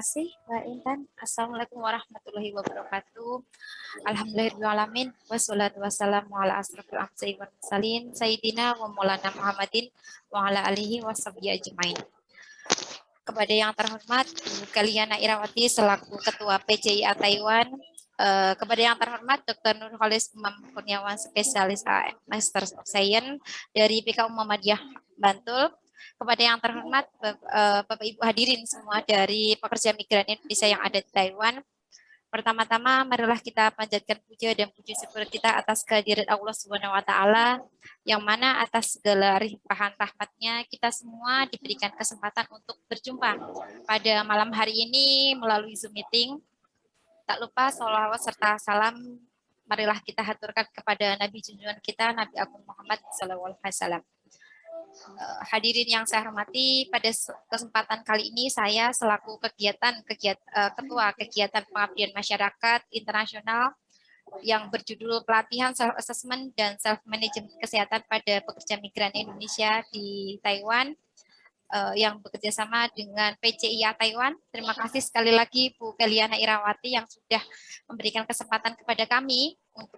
kasih Mbak Intan. Assalamualaikum warahmatullahi wabarakatuh. Alhamdulillahirrahmanirrahim. Wassalatu wassalamu ala asrofil anbiya'i wal mursalin Sayyidina wa maulana Muhammadin wa ala alihi wa sahbihi ajmain. Kepada yang terhormat Bu Kaliana Irawati selaku Ketua PCIA Taiwan, kepada yang terhormat Dr. Nurholis Imam Kurniawan spesialis Master of Science dari PKU Muhammadiyah Bantul, kepada yang terhormat Bapak Ibu hadirin semua dari pekerja migran Indonesia yang ada di Taiwan. Pertama-tama marilah kita panjatkan puja dan puji syukur kita atas kehadiran Allah Subhanahu wa taala yang mana atas segala limpahan rahmatnya kita semua diberikan kesempatan untuk berjumpa pada malam hari ini melalui Zoom meeting. Tak lupa sholawat serta salam marilah kita haturkan kepada Nabi junjungan kita Nabi Agung Muhammad sallallahu alaihi wasallam. Hadirin yang saya hormati, pada kesempatan kali ini saya selaku Ketua Kegiatan Pengabdian Masyarakat Internasional yang berjudul Pelatihan Self-Assessment dan Self-Management Kesehatan pada Pekerja Migran Indonesia di Taiwan yang bekerja sama dengan PCIA Taiwan. Terima kasih sekali lagi Bu Kaliana Irawati yang sudah memberikan kesempatan kepada kami untuk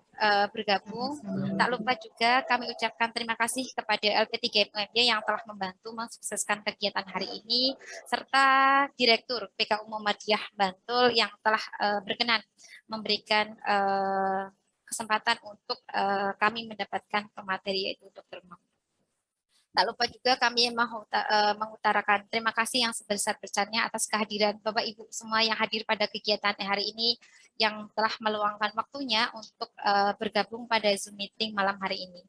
bergabung. Tak lupa juga kami ucapkan terima kasih kepada LP3MY yang telah membantu mensukseskan kegiatan hari ini, serta Direktur PKU Muhammadiyah Bantul yang telah berkenan memberikan kesempatan untuk kami mendapatkan pemateri yaitu Dr. Muhammad. Tak lupa juga kami mengutarakan terima kasih yang sebesar-besarnya atas kehadiran Bapak Ibu semua yang hadir pada kegiatan hari ini yang telah meluangkan waktunya untuk bergabung pada Zoom meeting malam hari ini.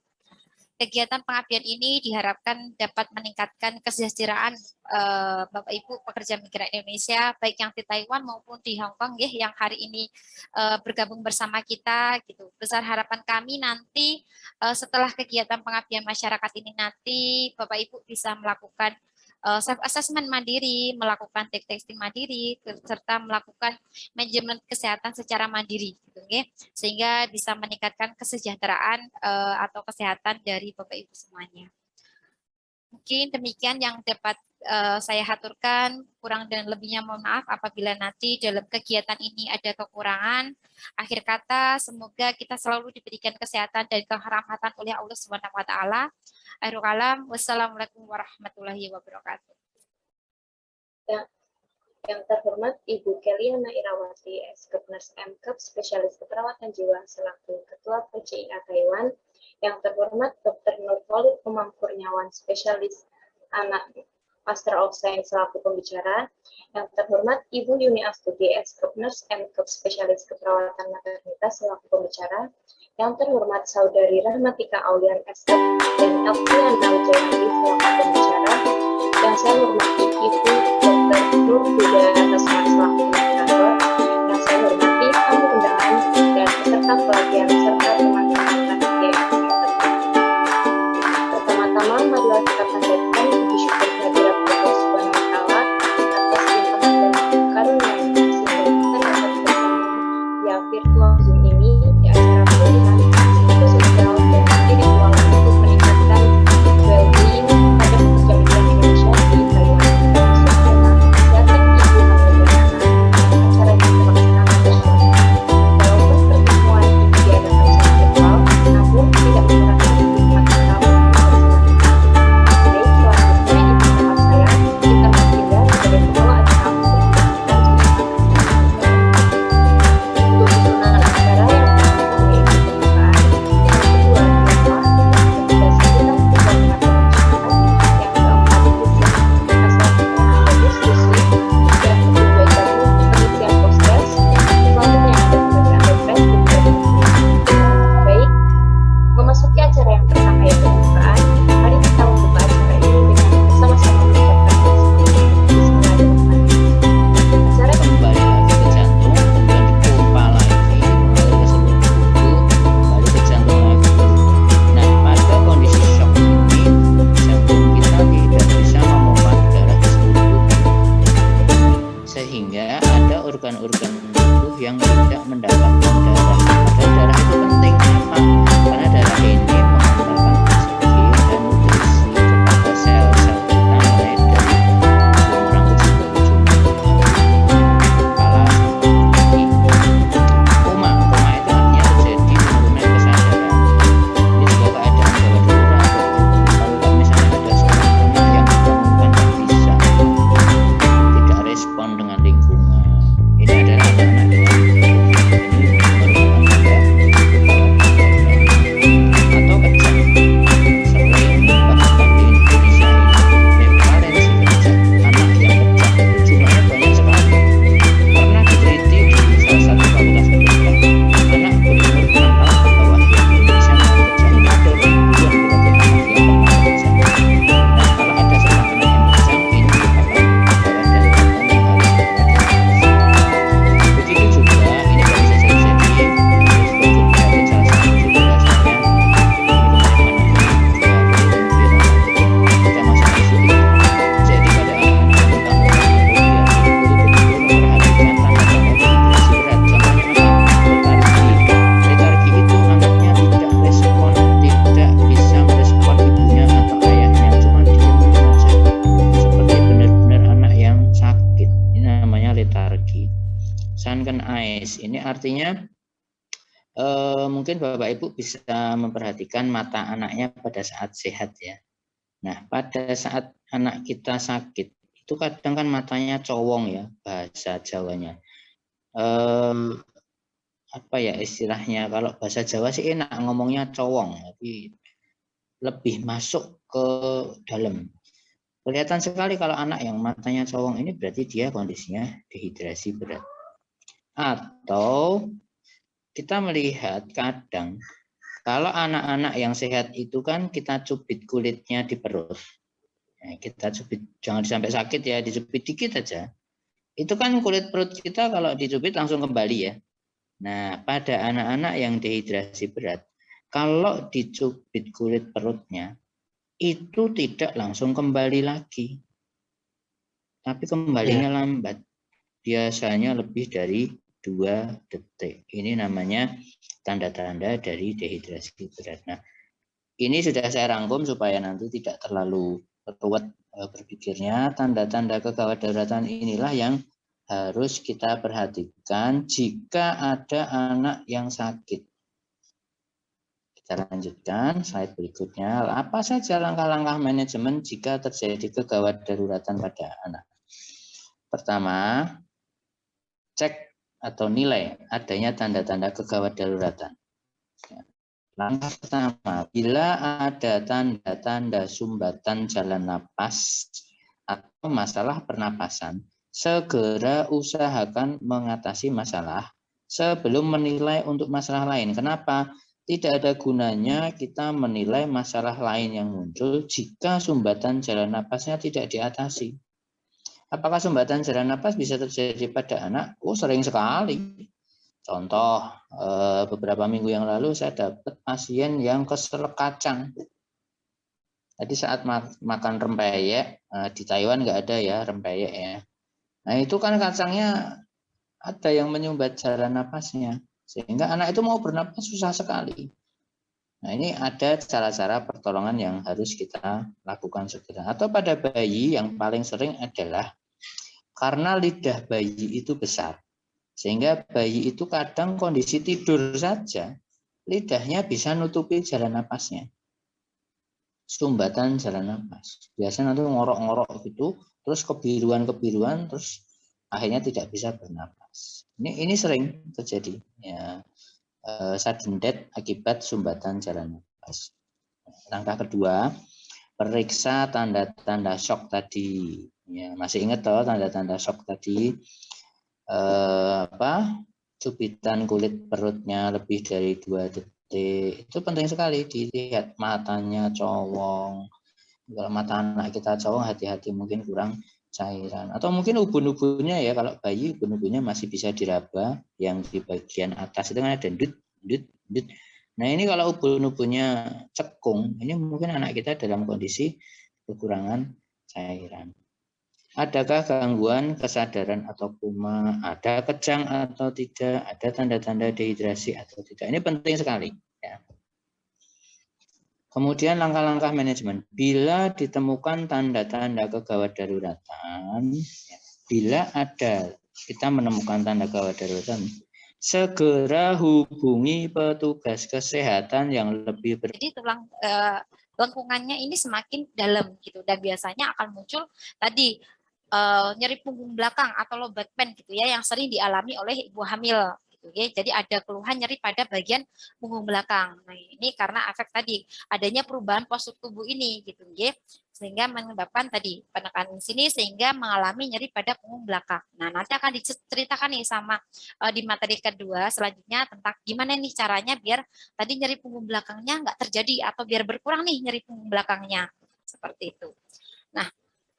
Kegiatan pengabdian ini diharapkan dapat meningkatkan kesejahteraan Bapak Ibu pekerja migran Indonesia baik yang di Taiwan maupun di Hong Kong ya, yang hari ini bergabung bersama kita gitu. Besar harapan kami nanti setelah kegiatan pengabdian masyarakat ini nanti Bapak Ibu bisa melakukan self assessment mandiri, melakukan testing mandiri, serta melakukan manajemen kesehatan secara mandiri, gitu, ya, sehingga bisa meningkatkan kesejahteraan atau kesehatan dari Bapak Ibu semuanya. Mungkin demikian yang dapat saya haturkan, kurang dan lebihnya mohon maaf apabila nanti dalam kegiatan ini ada kekurangan. Akhir kata, semoga kita selalu diberikan kesehatan dan kerahmatan oleh Allah Subhanahu wa taala. Akhirul kalam, wassalamualaikum warahmatullahi wabarakatuh. Yang terhormat Ibu Kaliana Irawati, Eskep Nurse MKep, Spesialis Keperawatan Jiwa selaku Ketua PCIA Taiwan. Yang terhormat Dr. Nurholis Imam Kurniawan, Spesialis Anak Master of Science selaku pembicara. Yang terhormat Ibu Yuni Astuti, Eskep Nurse MKep, Spesialis Keperawatan Maternitas selaku pembicara. Yang terhormat Saudari Rahmatika Aulian Eskep dan Elviana Wijayadi selaku pembicara. Yang saya hormati Ibu Dr. Nur Huda Atasman selaku moderator. Yang saya hormati tamu undangan dan peserta pelatihan serta teman-teman panitia. Pertama-tama marilah kita panjatkan puji syukur kehadirat Allah Subhanahu wa taala atas limpahan dan karunia yang sehingga kita dapat bertemu via virtual Zoom ini di acara pelatihan psikososial dan spiritual untuk meningkatkan well-being pada pekerja migran Indonesia di Taiwan, khususnya kesehatan ibu hamil dan anak. Acara ini terlaksana virtual. Walaupun pertemuan ini diadakan secara virtual, kronis. Ini artinya mungkin Bapak Ibu bisa memperhatikan mata anaknya pada saat sehat ya. Nah, pada saat anak kita sakit, itu kadang kan matanya cowong ya, bahasa Jawanya. Apa ya istilahnya, kalau bahasa Jawa sih enak ngomongnya cowong, tapi lebih masuk ke dalam. Kelihatan sekali kalau anak yang matanya cowong ini berarti dia kondisinya dehidrasi berat. Atau kita melihat kadang kalau anak-anak yang sehat itu kan kita cubit kulitnya di perut. Nah, kita cubit, jangan sampai sakit ya, dicubit dikit aja. Itu kan kulit perut kita kalau dicubit langsung kembali ya. Nah, pada anak-anak yang dehidrasi berat, kalau dicubit kulit perutnya, itu tidak langsung kembali lagi. Tapi kembalinya lambat. Biasanya lebih dari 2 detik. Ini namanya tanda-tanda dari dehidrasi berat. Nah, ini sudah saya rangkum supaya nanti tidak terlalu ruwet berpikirnya. Tanda-tanda kegawat daruratan inilah yang harus kita perhatikan jika ada anak yang sakit. Kita lanjutkan slide berikutnya. Apa saja langkah-langkah manajemen jika terjadi kegawat daruratan pada anak? Pertama, cek atau nilai adanya tanda-tanda kegawat daruratan. Langkah pertama, bila ada tanda-tanda sumbatan jalan napas atau masalah pernapasan, segera usahakan mengatasi masalah sebelum menilai untuk masalah lain. Kenapa? Tidak ada gunanya kita menilai masalah lain yang muncul jika sumbatan jalan napasnya tidak diatasi. Apakah sumbatan jalan napas bisa terjadi pada anak? Oh, sering sekali. Contoh, beberapa minggu yang lalu saya dapat pasien yang keselak kacang. Tadi saat makan rempeyek, di Taiwan nggak ada ya rempeyek ya. Nah itu kan kacangnya ada yang menyumbat jalan napasnya. Sehingga anak itu mau bernapas susah sekali. Nah ini ada cara-cara pertolongan yang harus kita lakukan segera. Atau pada bayi yang paling sering adalah karena lidah bayi itu besar. Sehingga bayi itu kadang kondisi tidur saja, lidahnya bisa nutupi jalan napasnya. Sumbatan jalan napas. Biasanya nanti ngorok-ngorok gitu, terus kebiruan-kebiruan, terus akhirnya tidak bisa bernapas. Ini sering terjadi. Ya, sudden death akibat sumbatan jalan napas. Langkah kedua, periksa tanda-tanda shock tadi. Ya, masih ingat toh tanda-tanda shock tadi? Cubitan kulit perutnya lebih dari 2 detik. Itu penting sekali dilihat matanya cowong. Kalau mata anak kita cowong, hati-hati mungkin kurang cairan. Atau mungkin ubun-ubunnya ya, kalau bayi ubun-ubunnya masih bisa diraba, yang di bagian atas itu kan ada dut. Nah ini kalau ubun-ubunnya cekung, ini mungkin anak kita dalam kondisi kekurangan cairan. Adakah gangguan kesadaran atau koma, ada kejang atau tidak, ada tanda-tanda dehidrasi atau tidak. Ini penting sekali. Ya. Kemudian langkah-langkah manajemen. Bila ditemukan tanda-tanda kegawat daruratan, bila ada kita menemukan tanda gawat daruratan, segera hubungi petugas kesehatan yang lebih Jadi tulang lengkungannya ini semakin dalam gitu, dan biasanya akan muncul tadi nyeri punggung belakang atau low back pain gitu ya, yang sering dialami oleh ibu hamil gitu ya. Jadi ada keluhan nyeri pada bagian punggung belakang. Nah, ini karena efek tadi adanya perubahan postur tubuh ini gitu ya, sehingga menyebabkan tadi penekanan sini sehingga mengalami nyeri pada punggung belakang. Nah, nanti akan diceritakan nih sama di materi kedua selanjutnya tentang gimana nih caranya biar tadi nyeri punggung belakangnya nggak terjadi atau biar berkurang nih nyeri punggung belakangnya seperti itu. Nah,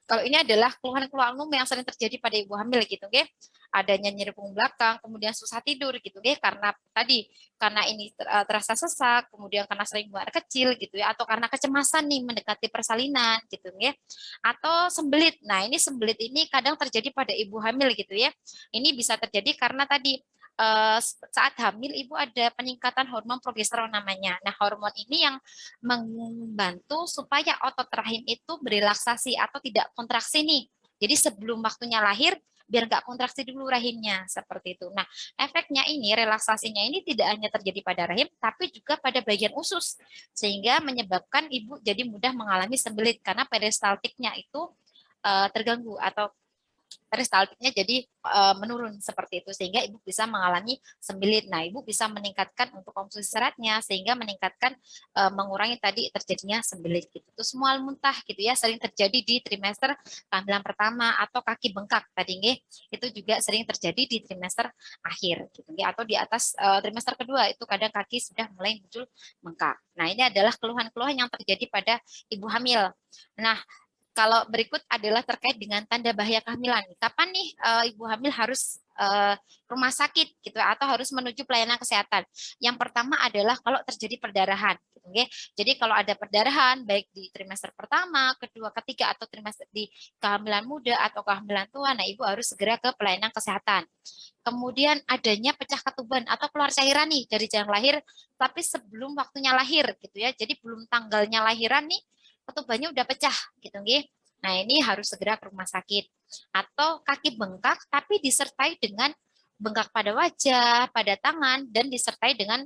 kalau ini adalah keluhan-keluhan umum yang sering terjadi pada ibu hamil gitu, oke? Adanya nyeri punggung belakang, kemudian susah tidur gitu, oke? Karena ini terasa sesak, kemudian karena sering buang air kecil gitu ya, atau karena kecemasan nih mendekati persalinan gitu ya, atau sembelit. Nah, ini sembelit ini kadang terjadi pada ibu hamil gitu ya. Ini bisa terjadi karena tadi saat hamil ibu ada peningkatan hormon progesteron namanya. Nah, hormon ini yang membantu supaya otot rahim itu berelaksasi atau tidak kontraksi nih. Jadi sebelum waktunya lahir biar nggak kontraksi dulu rahimnya seperti itu. Nah, efeknya ini, relaksasinya ini tidak hanya terjadi pada rahim, tapi juga pada bagian usus, sehingga menyebabkan ibu jadi mudah mengalami sembelit karena peristaltiknya itu terganggu atau peristaltiknya jadi menurun seperti itu, sehingga ibu bisa mengalami sembelit. Nah, ibu bisa meningkatkan untuk konsumsi seratnya sehingga meningkatkan mengurangi tadi terjadinya sembelit gitu. Terus mual muntah gitu ya, sering terjadi di trimester kehamilan pertama, atau kaki bengkak tadi nggih, itu juga sering terjadi di trimester akhir gitu nggih, atau di atas trimester kedua itu kadang kaki sudah mulai muncul bengkak. Nah, ini adalah keluhan-keluhan yang terjadi pada ibu hamil. Nah, kalau berikut adalah terkait dengan tanda bahaya kehamilan. Kapan nih ibu hamil harus rumah sakit gitu atau harus menuju pelayanan kesehatan? Yang pertama adalah kalau terjadi perdarahan. Gitu, okay? Jadi kalau ada perdarahan baik di trimester pertama, kedua, ketiga, atau trimester di kehamilan muda atau kehamilan tua, nah ibu harus segera ke pelayanan kesehatan. Kemudian adanya pecah ketuban atau keluar cairan nih dari jalan lahir, tapi sebelum waktunya lahir gitu ya. Jadi belum tanggalnya lahiran nih, ketubannya udah pecah gitu nggih. Nah, ini harus segera ke rumah sakit. Atau kaki bengkak tapi disertai dengan bengkak pada wajah, pada tangan, dan disertai dengan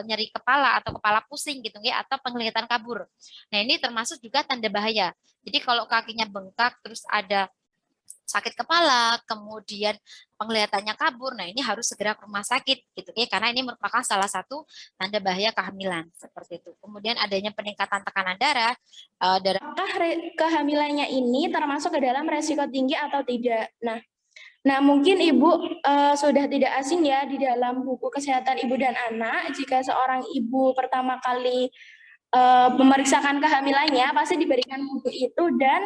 nyeri kepala atau kepala pusing gitu nggih, atau penglihatan kabur. Nah, ini termasuk juga tanda bahaya. Jadi kalau kakinya bengkak terus ada sakit kepala, kemudian penglihatannya kabur, nah ini harus segera ke rumah sakit gitu ya, karena ini merupakan salah satu tanda bahaya kehamilan seperti itu. Kemudian adanya peningkatan tekanan darah, apakah kehamilannya ini termasuk ke dalam resiko tinggi atau tidak? Nah, mungkin Ibu sudah tidak asing ya di dalam buku kesehatan ibu dan anak, jika seorang ibu pertama kali memeriksakan kehamilannya pasti diberikan buku itu, dan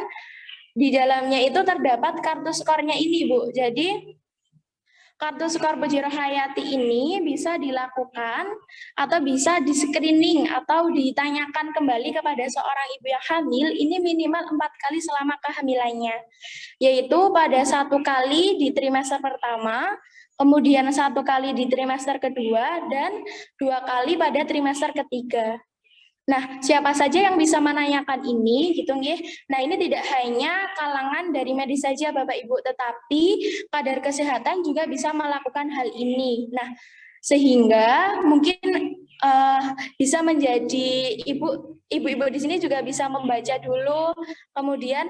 di dalamnya itu terdapat kartu skornya ini, Bu. Jadi kartu skor Bujiro Hayati ini bisa dilakukan atau bisa di-screening atau ditanyakan kembali kepada seorang ibu yang hamil ini minimal 4 kali selama kehamilannya, yaitu pada 1 kali di trimester pertama, kemudian 1 kali di trimester kedua, dan 2 kali pada trimester ketiga. Nah, siapa saja yang bisa menanyakan ini gitu nggih. Nah, ini tidak hanya kalangan dari medis saja Bapak Ibu, tetapi kadar kesehatan juga bisa melakukan hal ini. Nah, sehingga mungkin bisa menjadi ibu-ibu di sini juga bisa membaca dulu, kemudian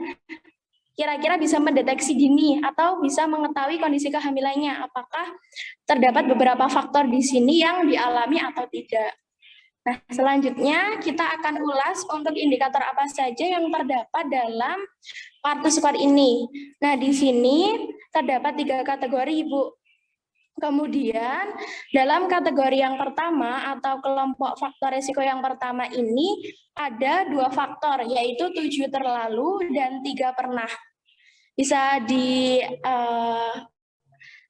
kira-kira bisa mendeteksi dini atau bisa mengetahui kondisi kehamilannya, apakah terdapat beberapa faktor di sini yang dialami atau tidak. Nah, selanjutnya kita akan ulas untuk indikator apa saja yang terdapat dalam kartu skor ini. Nah, di sini terdapat 3 kategori, Ibu. Kemudian, dalam kategori yang pertama atau kelompok faktor risiko yang pertama ini ada 2 faktor, yaitu 7 terlalu dan 3 pernah. Bisa di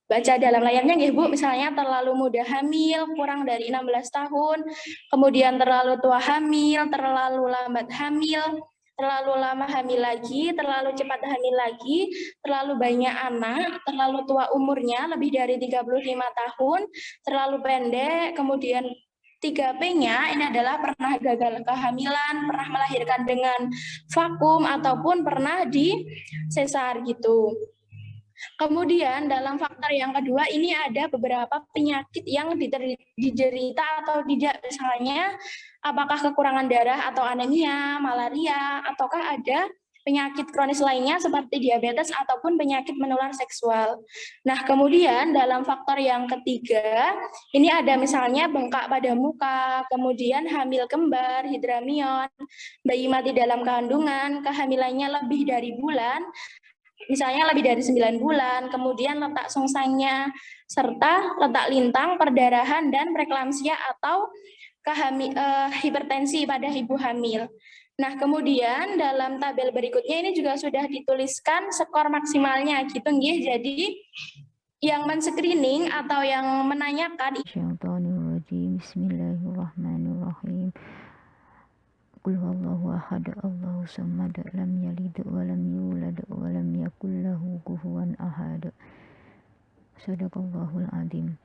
baca dalam layarnya nggih Bu, misalnya terlalu muda hamil, kurang dari 16 tahun, kemudian terlalu tua hamil, terlalu lambat hamil, terlalu lama hamil lagi, terlalu cepat hamil lagi, terlalu banyak anak, terlalu tua umurnya lebih dari 35 tahun, terlalu pendek, kemudian 3P-nya ini adalah pernah gagal kehamilan, pernah melahirkan dengan vakum, ataupun pernah di sesar gitu. Kemudian dalam faktor yang kedua ini ada beberapa penyakit yang diderita atau tidak, misalnya apakah kekurangan darah atau anemia, malaria, ataukah ada penyakit kronis lainnya seperti diabetes ataupun penyakit menular seksual. Nah, kemudian dalam faktor yang ketiga ini ada misalnya bengkak pada muka, kemudian hamil kembar, hidramion, bayi mati dalam kandungan, kehamilannya lebih dari bulan, misalnya lebih dari 9 bulan, kemudian letak sungsangnya, serta letak lintang, perdarahan, dan preeklamsia atau hipertensi pada ibu hamil. Nah, kemudian dalam tabel berikutnya ini juga sudah dituliskan skor maksimalnya gitu nggih. Jadi yang men-screening atau yang menanyakan Bismillahirrahmanirrahim. Qul huwallahu ahad, Allahu samad, lam yalid wa lam yulad wa lam yakul lahu kufuwan ahad. Shadaqallahul adzim.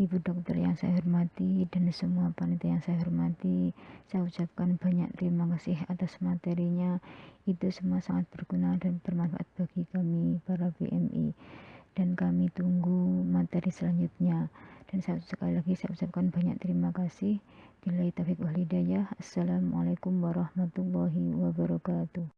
Ibu dokter yang saya hormati dan semua panitia yang saya hormati, saya ucapkan banyak terima kasih atas materinya. Itu semua sangat berguna dan bermanfaat bagi kami para PMI. dan kami tunggu materi selanjutnya. Dan sekali lagi saya ucapkan banyak terima kasih. Billahi taufiq wal hidayah. Assalamualaikum warahmatullahi wabarakatuh.